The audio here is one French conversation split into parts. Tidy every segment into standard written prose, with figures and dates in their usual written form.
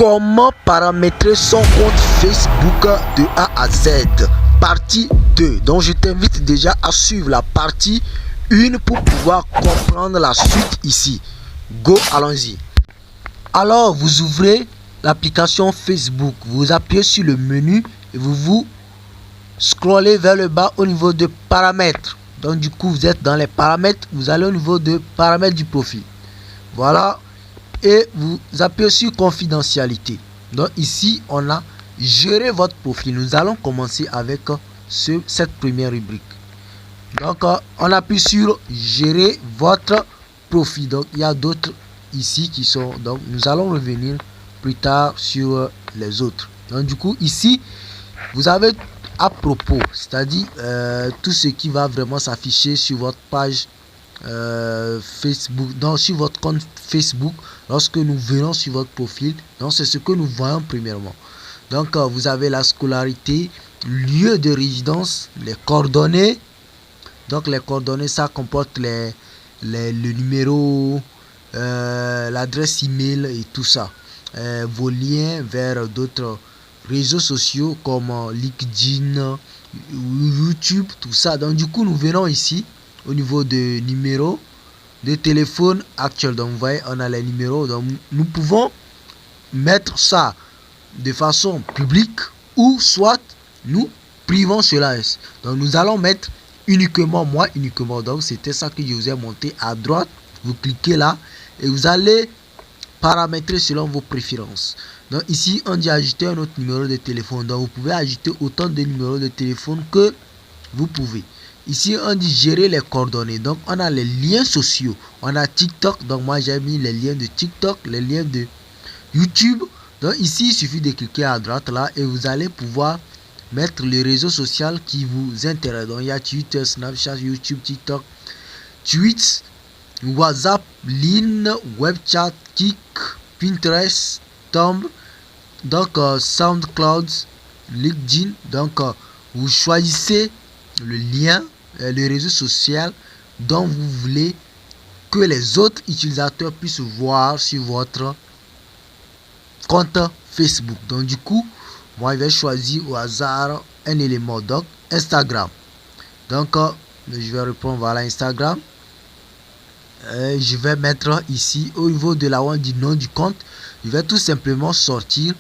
Comment paramétrer son compte Facebook de A à Z, partie 2. Donc je t'invite déjà à suivre la partie 1 pour pouvoir comprendre la suite ici. Go, allons-y. Alors vous ouvrez l'application Facebook, vous appuyez sur le menu et vous scrollez vers le bas au niveau de paramètres. Donc du coup vous êtes dans les paramètres, vous allez au niveau de paramètres du profil. Voilà. Et vous appuyez sur confidentialité. Donc ici on a gérer votre profil. Nous allons commencer avec cette première rubrique. Donc on appuie sur gérer votre profil. Donc il y a d'autres ici qui sont, donc nous allons revenir plus tard sur les autres. Donc du coup ici vous avez à propos, c'est-à-dire tout ce qui va vraiment s'afficher sur votre page Facebook, donc sur votre compte Facebook lorsque nous venons sur votre profil. Donc c'est ce que nous voyons premièrement. Donc vous avez la scolarité, lieu de résidence, les coordonnées. Donc les coordonnées, ça comporte le numéro, l'adresse email et tout ça, vos liens vers d'autres réseaux sociaux comme LinkedIn, YouTube, tout ça. Donc du coup nous venons ici au niveau de numéros de téléphone actuel. Donc vous voyez, on a les numéros. Donc nous pouvons mettre ça de façon publique ou soit nous privons cela. Donc nous allons mettre uniquement, moi uniquement. Donc c'était ça que je vous ai monté à droite. Vous cliquez là et vous allez paramétrer selon vos préférences. Donc ici on dit ajouter un autre numéro de téléphone. Donc vous pouvez ajouter autant de numéros de téléphone que vous pouvez. Ici on dit gérer les coordonnées. Donc on a les liens sociaux, on a TikTok. Donc moi j'ai mis les liens de TikTok, les liens de YouTube. Donc ici il suffit de cliquer à droite là et vous allez pouvoir mettre les réseaux sociaux qui vous intéressent. Donc il y a Twitter, Snapchat, YouTube, TikTok, Tweets, WhatsApp, Line, WebChat, Kik, Pinterest, Tumblr, donc SoundCloud, LinkedIn. Donc vous choisissez le lien, le réseau social dont vous voulez que les autres utilisateurs puissent voir sur votre compte Facebook. Donc du coup moi je vais choisir au hasard un élément, donc Instagram. Donc je vais répondre, voilà Instagram. Je vais mettre ici au niveau de la one du nom du compte, je vais tout simplement sortir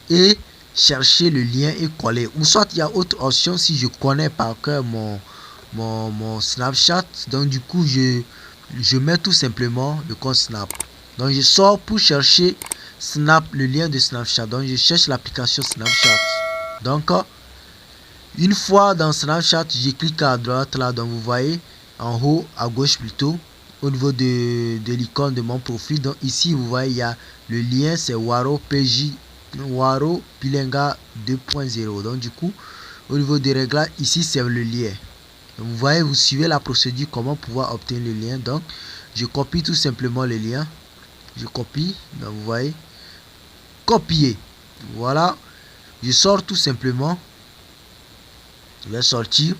et chercher le lien et coller. Ou soit il y a autre option si je connais par cœur mon Snapchat. Donc du coup je mets tout simplement le compte Snap. Donc je sors pour chercher Snap, le lien de Snapchat. Donc je cherche l'application Snapchat. Donc une fois dans Snapchat, je clique à droite là. Donc vous voyez en haut à gauche plutôt, au niveau de l'icône de mon profil. Donc ici vous voyez il y a le lien, c'est Waro PJ, Waro Pilenga 2.0. donc du coup au niveau des réglages ici c'est le lien. Donc, vous voyez, vous suivez la procédure comment pouvoir obtenir le lien. Donc je copie tout simplement le lien, je copie. Donc vous voyez, copier, voilà, je sors tout simplement, je vais sortir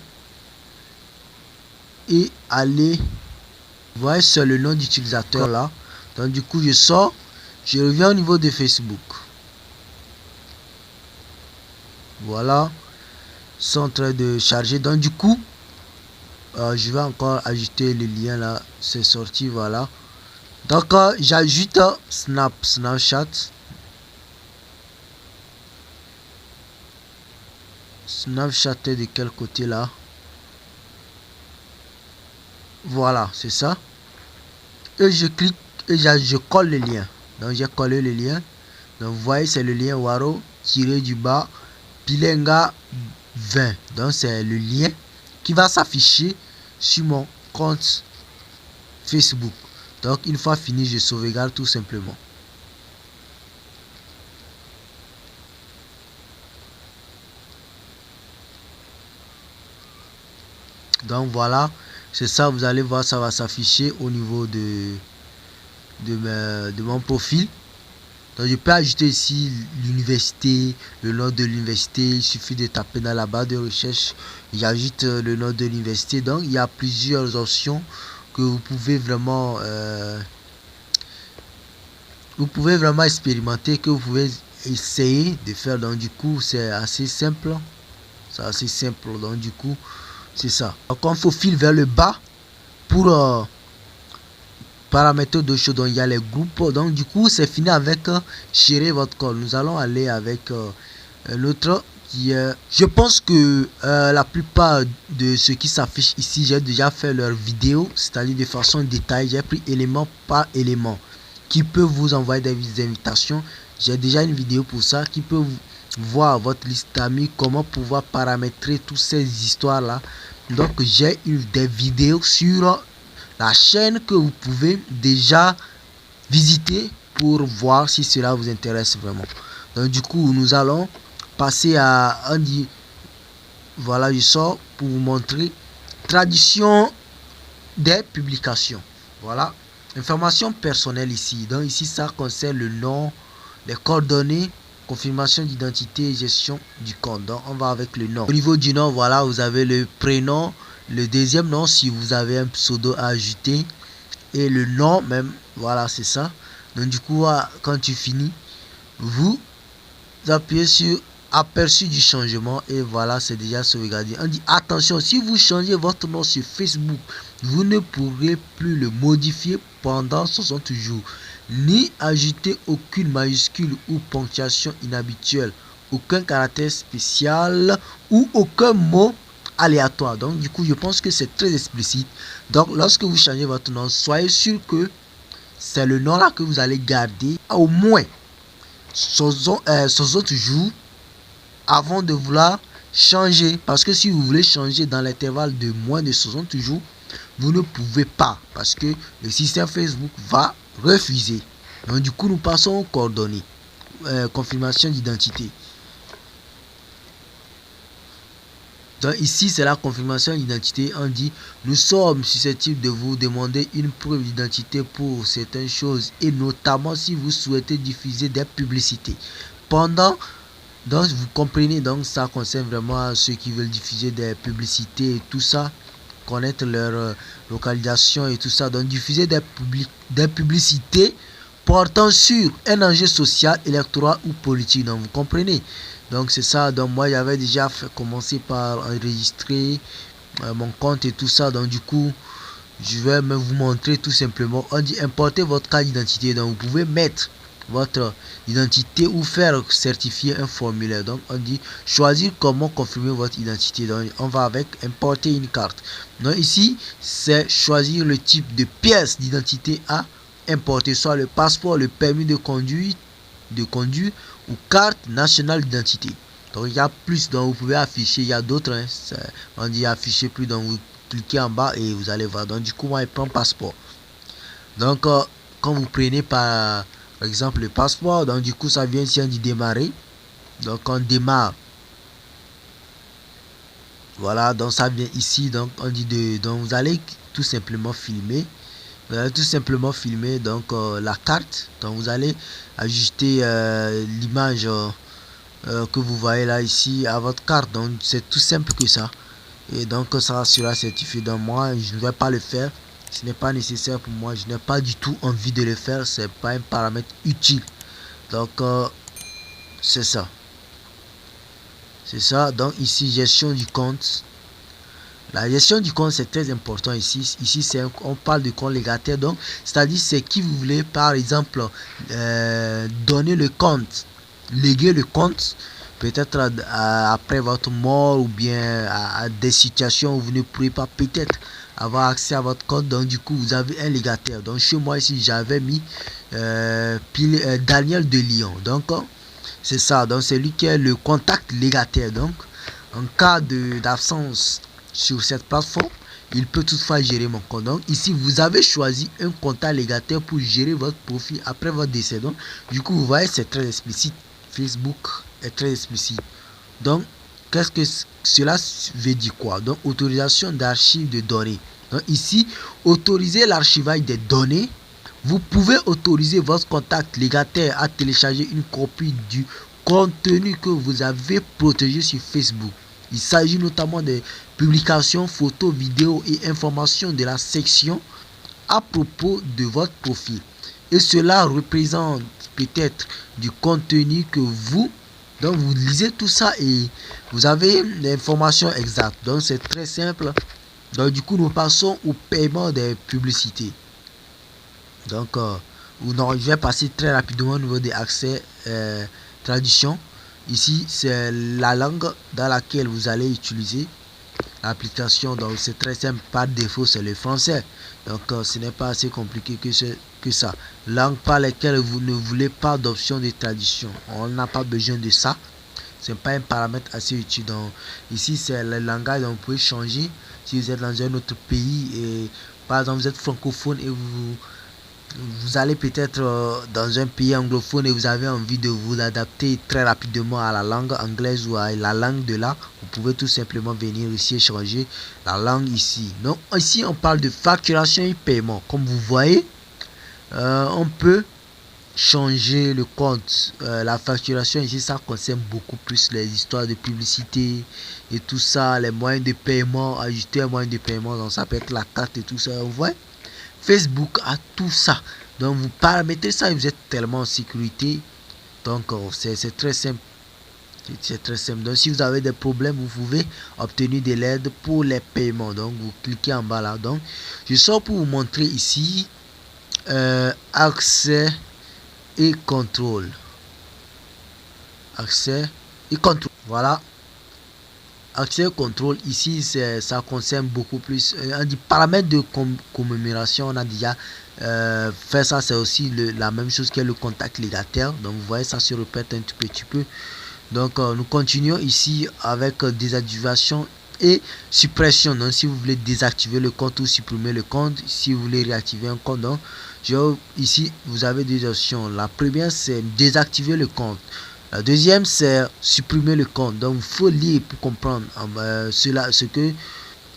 et aller, vous voyez c'est le nom d'utilisateur là. Donc du coup je sors, je reviens au niveau de Facebook. Voilà, c'est en train de charger. Donc du coup je vais encore ajouter le lien là, c'est sorti, voilà. Donc j'ajoute Snapchat. Snapchat est de quel côté là? Voilà, c'est ça. Et je clique et je colle le lien. Donc j'ai collé le lien. Donc vous voyez c'est le lien Waro tiré du bas Pilenga 20. Donc c'est le lien qui va s'afficher sur mon compte Facebook. Donc une fois fini, je sauvegarde tout simplement. Donc voilà, c'est ça, vous allez voir, ça va s'afficher au niveau de mon profil. Donc je peux ajouter ici l'université, le nom de l'université. Il suffit de taper dans la barre de recherche, j'ajoute le nom de l'université. Donc il y a plusieurs options que vous pouvez vraiment expérimenter, que vous pouvez essayer de faire. Donc du coup c'est assez simple, donc du coup c'est ça. Donc on faufile vers le bas pour paramètres de choses. Donc il y a les groupes. Donc du coup c'est fini avec gérer votre code. Nous allons aller avec l'autre qui est, je pense que la plupart de ceux qui s'affichent ici, j'ai déjà fait leur vidéo, c'est-à-dire de façon détaillée. J'ai pris élément par élément qui peut vous envoyer des invitations. J'ai déjà une vidéo pour ça qui peut vous voir votre liste d'amis, comment pouvoir paramétrer toutes ces histoires là. Donc j'ai des vidéos sur la chaîne que vous pouvez déjà visiter pour voir si cela vous intéresse vraiment. Donc du coup nous allons passer à un dit, voilà, je sors pour vous montrer tradition des publications. Voilà, information personnelle ici. Donc ici ça concerne le nom, les coordonnées, confirmation d'identité et gestion du compte. Donc on va avec le nom. Au niveau du nom, voilà, vous avez le prénom, le deuxième nom si vous avez un pseudo à ajouter et le nom même. Voilà, c'est ça. Donc du coup quand tu finis, vous appuyez sur aperçu du changement et voilà, c'est déjà sauvegardé. On dit attention, si vous changez votre nom sur Facebook, vous ne pourrez plus le modifier pendant 60 jours, ni ajouter aucune majuscule ou ponctuation inhabituelle, aucun caractère spécial ou aucun mot aléatoire. Donc du coup je pense que c'est très explicite. Donc lorsque vous changez votre nom, soyez sûr que c'est le nom là que vous allez garder au moins 60 jours avant de vouloir changer. Parce que si vous voulez changer dans l'intervalle de moins de 60 jours, vous ne pouvez pas. Parce que le système Facebook va refuser. Donc du coup, nous passons aux coordonnées. Confirmation d'identité. Donc ici, c'est la confirmation d'identité. On dit, nous sommes susceptibles de vous demander une preuve d'identité pour certaines choses. Et notamment si vous souhaitez diffuser des publicités. Donc vous comprenez, donc ça concerne vraiment ceux qui veulent diffuser des publicités et tout ça, connaître leur localisation et tout ça. Donc diffuser des publicités portant sur un enjeu social, électoral ou politique. Donc vous comprenez. Donc c'est ça. Donc moi j'avais déjà commencé par enregistrer mon compte et tout ça. Donc du coup je vais me vous montrer tout simplement. On dit importer votre carte d'identité. Donc vous pouvez mettre votre identité ou faire certifier un formulaire. Donc on dit choisir comment confirmer votre identité. Donc on va avec importer une carte. Donc ici c'est choisir le type de pièce d'identité à importer, soit le passeport, le permis de conduire ou carte nationale d'identité. Donc il y a plus, donc vous pouvez afficher, il y a d'autres on dit afficher plus, donc vous cliquez en bas et vous allez voir. Donc du coup moi je prends passeport. Donc quand vous prenez par exemple le passeport, donc du coup ça vient ici, on dit démarrer. Donc on démarre, voilà, donc ça vient ici, donc on dit donc vous allez tout simplement filmer. Vous allez tout simplement filmer donc la carte. Donc vous allez ajuster l'image que vous voyez là ici à votre carte. Donc c'est tout simple que ça. Et donc ça sera certifié. Donc moi je ne vais pas le faire. Ce n'est pas nécessaire pour moi. Je n'ai pas du tout envie de le faire. C'est pas un paramètre utile. Donc c'est ça. C'est ça. Donc ici gestion du compte. La gestion du compte c'est très important ici. Ici c'est on parle de compte légataire. Donc c'est-à-dire c'est qui vous voulez par exemple donner le compte, léguer le compte. Peut-être après votre mort ou bien à des situations où vous ne pourrez pas peut-être avoir accès à votre compte. Donc du coup vous avez un légataire. Donc chez moi ici j'avais mis Daniel de Lyon. Donc c'est ça. Donc c'est lui qui est le contact légataire. Donc en cas d'absence sur cette plateforme, il peut toutefois gérer mon compte. Donc ici vous avez choisi un contact légataire pour gérer votre profil après votre décès. Donc du coup vous voyez c'est très explicite. Facebook est très explicite. Donc qu'est-ce que cela veut dire quoi? Donc autorisation d'archive de données. Donc ici autoriser l'archivage des données. Vous pouvez autoriser votre contact légataire à télécharger une copie du contenu que vous avez protégé sur Facebook. Il s'agit notamment des publications, photos, vidéos et informations de la section à propos de votre profil. et cela représente peut-être du contenu que vous, donc vous lisez tout ça et vous avez l'information exacte. Donc c'est très simple. Donc du coup nous passons au paiement des publicités. Donc non, je vais passer très rapidement au niveau des accès traduction. Ici c'est la langue dans laquelle vous allez utiliser l'application. Donc c'est très simple, par défaut c'est le français. Donc ce n'est pas assez compliqué que ça. Langue par laquelle vous ne voulez pas d'option de traduction, on n'a pas besoin de ça. C'est pas un paramètre assez utile. Donc ici c'est le langage, donc vous pouvez changer si vous êtes dans un autre pays et par exemple vous êtes francophone et vous allez peut-être dans un pays anglophone et vous avez envie de vous adapter très rapidement à la langue anglaise ou à la langue de là, vous pouvez tout simplement venir ici et changer la langue ici. Donc ici on parle de facturation et paiement. Comme vous voyez, on peut changer le compte. La facturation ici, ça concerne beaucoup plus les histoires de publicité et tout ça, les moyens de paiement, ajouter un moyen de paiement, donc ça peut être la carte et tout ça. Vous voyez, Facebook a tout ça. Donc vous paramétrez ça et vous êtes tellement en sécurité. Donc c'est très simple. C'est très simple. Donc si vous avez des problèmes, vous pouvez obtenir de l'aide pour les paiements. Donc vous cliquez en bas là. Donc je sors pour vous montrer ici accès et contrôle. Accès et contrôle. Voilà. Accès et contrôle ici ça concerne beaucoup plus on dit paramètres de commémoration. On a déjà fait ça. C'est aussi la même chose que le contact légataire. Donc vous voyez, ça se répète un tout petit peu. Donc nous continuons ici avec désactivation et suppression. Donc si vous voulez désactiver le compte ou supprimer le compte, si vous voulez réactiver un compte, donc ici vous avez deux options. La première c'est désactiver le compte. La deuxième c'est supprimer le compte. Donc il faut lire pour comprendre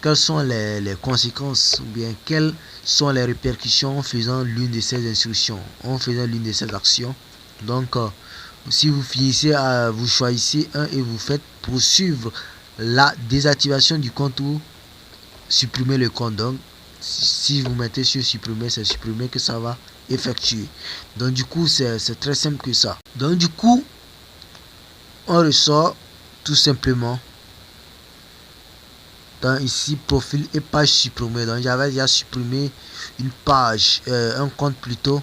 quelles sont les conséquences ou bien quelles sont les répercussions en faisant l'une de ces instructions, en faisant l'une de ces actions. Donc si vous finissez vous choisissez un et vous faites poursuivre la désactivation du compte ou supprimer le compte. Donc si vous mettez sur supprimer, c'est supprimer que ça va effectuer. Donc du coup c'est très simple que ça. Donc du coup on ressort tout simplement dans ici profil et page supprimée. Donc j'avais déjà supprimé une page, un compte plutôt,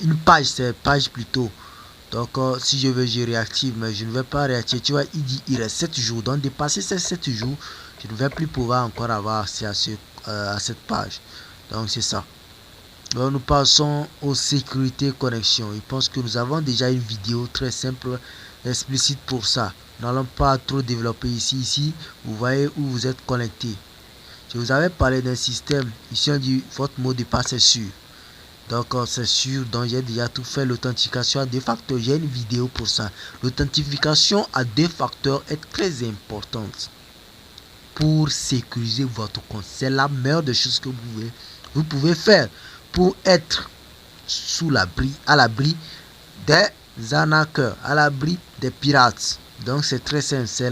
une page, c'est page plutôt. Donc si je veux, je réactive, mais je ne vais pas réactiver. Tu vois, il dit il reste 7 jours. Donc dépasser ces 7 jours, je ne vais plus pouvoir encore avoir accès à cette page. Donc c'est ça. Donc nous passons aux sécurités connexion. Je pense que nous avons déjà une vidéo très simple, explicite pour ça. Nous n'allons pas trop développer ici. Ici, vous voyez où vous êtes connecté. Je vous avais parlé d'un système. Ici on dit votre mot de passe est sûr. Donc c'est sûr, donc j'ai déjà tout fait. L'authentification à deux facteurs, j'ai une vidéo pour ça. L'authentification à deux facteurs est très importante pour sécuriser votre compte. C'est la meilleure des choses que vous pouvez faire pour être à l'abri des arnaqueurs, à l'abri des pirates. Donc c'est très simple, c'est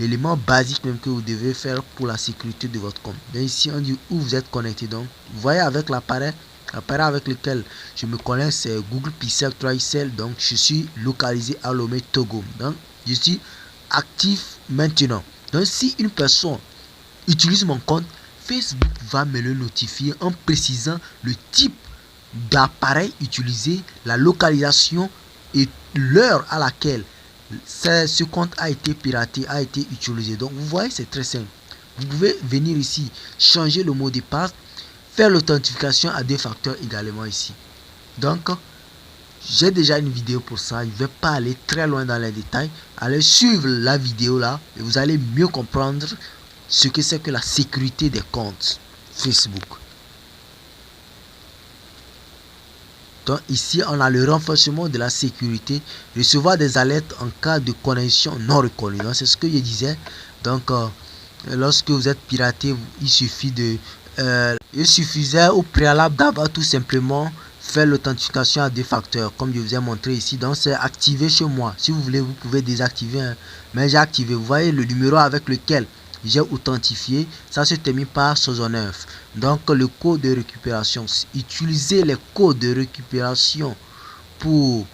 l'élément basique même que vous devez faire pour la sécurité de votre compte. Mais ici on dit où vous êtes connecté. Donc vous voyez avec l'appareil avec lequel je me connecte, c'est Google Pixel 3 XL. Donc je suis localisé à Lomé, Togo. Donc je suis actif maintenant. Donc si une personne utilise mon compte, Facebook va me le notifier en précisant le type d'appareil utilisé, la localisation et l'heure à laquelle ce compte a été piraté, a été utilisé. Donc vous voyez, c'est très simple. Vous pouvez venir ici, changer le mot de passe, faire l'authentification à deux facteurs également ici. Donc j'ai déjà une vidéo pour ça. Je ne vais pas aller très loin dans les détails. Allez suivre la vidéo là et vous allez mieux comprendre ce que c'est que la sécurité des comptes Facebook. Donc ici on a le renforcement de la sécurité, recevoir des alertes en cas de connexion non reconnue. Donc c'est ce que je disais. Donc lorsque vous êtes piraté, il suffisait au préalable d'avoir tout simplement fait l'authentification à deux facteurs comme je vous ai montré ici. Donc c'est activé chez moi. Si vous voulez, vous pouvez désactiver, mais j'ai activé. Vous voyez le numéro avec lequel j'ai authentifié, ça se termine par 69. Donc le code de récupération, utilisez les codes de récupération pour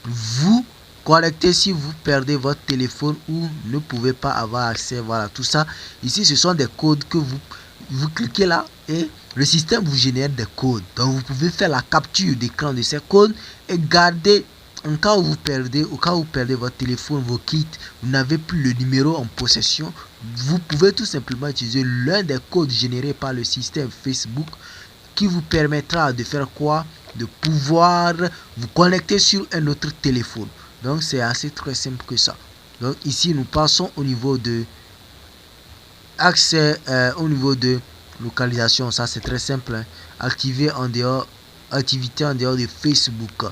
vous connecter si vous perdez votre téléphone ou ne pouvez pas avoir accès. Voilà, tout ça ici, ce sont des codes que vous cliquez là et le système vous génère des codes. Donc vous pouvez faire la capture d'écran de ces codes et garder. En cas où vous perdez, votre téléphone, vos kits, vous n'avez plus le numéro en possession, vous pouvez tout simplement utiliser l'un des codes générés par le système Facebook qui vous permettra de faire quoi? De pouvoir vous connecter sur un autre téléphone. Donc c'est assez très simple que ça. Donc ici nous passons au niveau de accès, au niveau de localisation. Ça c'est très simple, hein. Activer en dehors, activité en dehors de Facebook.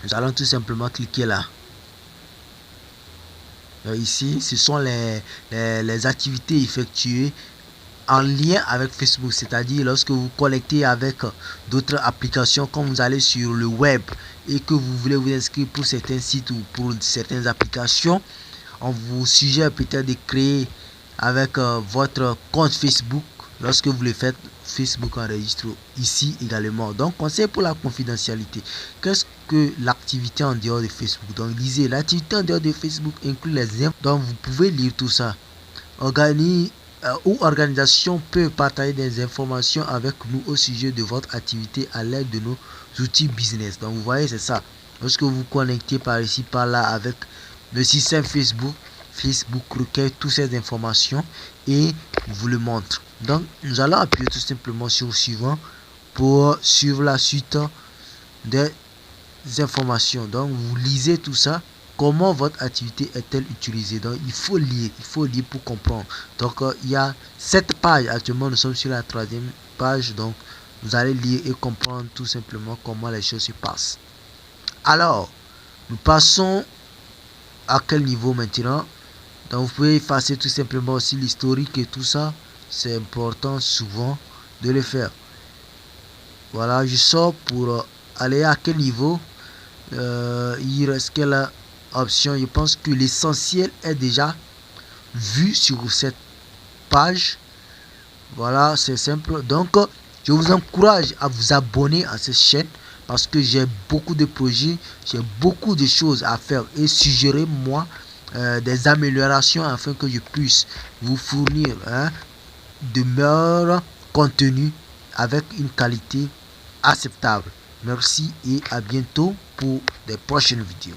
Nous allons tout simplement cliquer là. Ici, ce sont les activités effectuées en lien avec Facebook, c'est-à-dire lorsque vous connectez avec d'autres applications, quand vous allez sur le web et que vous voulez vous inscrire pour certains sites ou pour certaines applications, on vous suggère peut-être de créer avec votre compte Facebook. Lorsque vous le faites, Facebook enregistre ici également. Donc conseil pour la confidentialité. Qu'est-ce que l'activité en dehors de Facebook? Donc lisez, l'activité en dehors de Facebook inclut les infos. Donc vous pouvez lire tout ça. Organisation peut partager des informations avec nous au sujet de votre activité à l'aide de nos outils business. Donc vous voyez, c'est ça. Lorsque vous vous connectez par ici, par là avec le système Facebook, Facebook recueille toutes ces informations et vous le montre. Donc nous allons appuyer tout simplement sur suivant pour suivre la suite des informations. Donc vous lisez tout ça. Comment votre activité est-elle utilisée? Donc il faut lire pour comprendre. Donc il y a 7 pages actuellement, nous sommes sur la 3e page. Donc vous allez lire et comprendre tout simplement comment les choses se passent. Alors nous passons à quel niveau maintenant? Donc vous pouvez effacer tout simplement aussi l'historique et tout ça. C'est important souvent de le faire. Voilà, je sors pour aller à quel niveau? Il reste quelle option? Je pense que l'essentiel est déjà vu sur cette page. Voilà, c'est simple. Donc je vous encourage à vous abonner à cette chaîne parce que j'ai beaucoup de projets, j'ai beaucoup de choses à faire et suggérez-moi des améliorations afin que je puisse vous fournir de meilleurs contenus avec une qualité acceptable. Merci et à bientôt pour des prochaines vidéos.